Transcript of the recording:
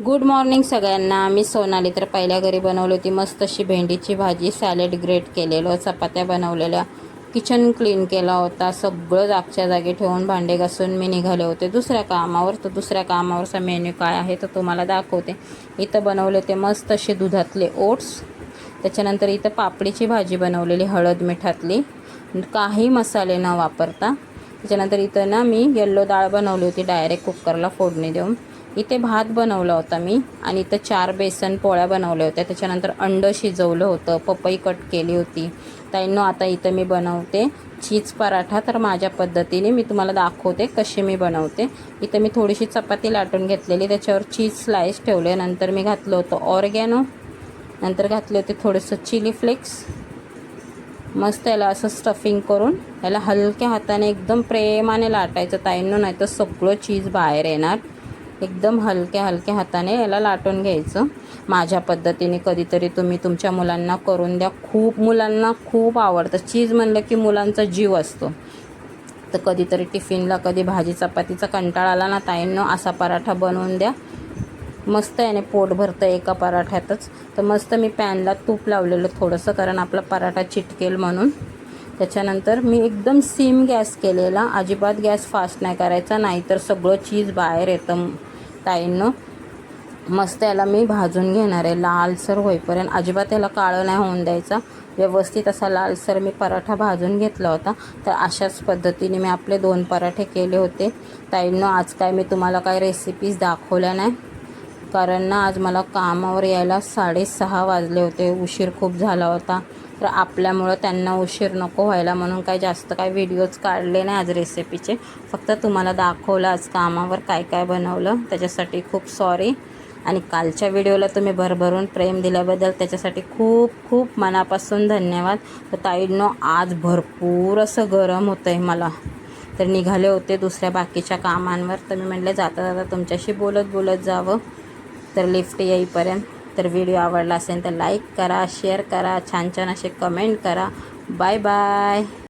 Good morning सगळ्यांना. मी सोनाली. तर पहिल्या घरी बनवली होती मस्त अशी भेंडीची भाजी, सॅलड ग्रेट केलेलं, चपात्या बनवलेल्या, किचन क्लीन केला होता, सगळं जागच्या जागी ठेवून भांडे घासून मी निघाले होते दुसऱ्या कामावर. तर दुसऱ्या कामावरचा मेन्यू काय आहे तर तुम्हाला दाखवते. इथं बनवले होते मस्त असे दुधातले ओट्स. त्याच्यानंतर इथं पापडीची भाजी बनवलेली हळद मिठातली, काही मसाले न वापरता. त्याच्यानंतर इथं ना मी येल्लो डाळ बनवली होती डायरेक्ट कुकरला फोडणी देऊन. इथे भात बनवला होता मी, आणि इथं 4 बेसन पोळ्या बनवल्या होत्या. त्याच्यानंतर अंडं शिजवलं होतं, पपई कट केली होती. ताईंनो आता इथं मी बनवते चीज पराठा. तर माझ्या पद्धतीने मी तुम्हाला दाखवते कशी मी बनवते. इथं मी थोडीशी चपाती लाटून घेतलेली, त्याच्यावर चीज स्लाइस ठेवले. नंतर मी घातलं होतं ऑर्गॅनो, नंतर घातले होते थोडंसं चिली फ्लेक्स. मस्त याला असं स्टफिंग करून याला हलक्या हाताने एकदम प्रेमाने लाटायचं ताईंनो, नाही तर सगळं चीज बाहेर येणार. एकदम हलक्या हलक्या हाताने याला लाटून घ्यायचं माझ्या पद्धतीने. कधीतरी तुम्ही तुमच्या मुलांना करून द्या, खूप मुलांना खूप आवडतं. चीज म्हणलं की मुलांचा जीव असतो. तर कधीतरी टिफिनला कधी भाजी चपातीचा कंटाळा आला ना ताईंनो, असा पराठा बनवून द्या. मस्त याने पोट भरतं एका पराठ्यातच. तर मस्त मी पॅनला तूप लावलेलं थोडंसं, कारण आपला पराठा चिटकेल म्हणून. त्याच्यानंतर मी एकदम सिम गॅस केलेला, अजिबात गॅस फास्ट नाही करायचा, नाहीतर सगळं चीज बाहेर येतं ताईंनो. मस्त याला मी भाजून घेणार आहे लालसर होईपर्यंत. अजिबात याला काळं नाही होऊन द्यायचा. व्यवस्थित असा लालसर मी पराठा भाजून घेतला होता. तर अशाच पद्धतीने मी आपले 2 पराठे केले होते ताईंनो. आज काय मी तुम्हाला काय रेसिपीज दाखवल्या नाही, कारण ना आज मला कामावर यायला 6:30 वाजले होते. उशीर खूप झाला होता. तर आपल्यामुळं त्यांना उशीर नको व्हायला म्हणून काय जास्त काय व्हिडिओज काढले नाही आज रेसिपीचे. फक्त तुम्हाला दाखवलं आज कामावर काय काय बनवलं, त्याच्यासाठी खूप सॉरी. आणि कालच्या व्हिडिओला तुम्ही भरभरून प्रेम दिल्याबद्दल त्याच्यासाठी खूप खूप मनापासून धन्यवाद. तर ताईंनो आज भरपूर असं गरम होतं आहे मला. तर निघाले होते दुसऱ्या बाकीच्या कामांवर. तर मी म्हटलं जाता जाता तुमच्याशी बोलत बोलत जावं. तर लिफ्ट येईपर्यंत. तर व्हिडिओ आवडला असेल तर लाईक करा, शेअर करा, छान छान असे कमेंट करा. Bye bye.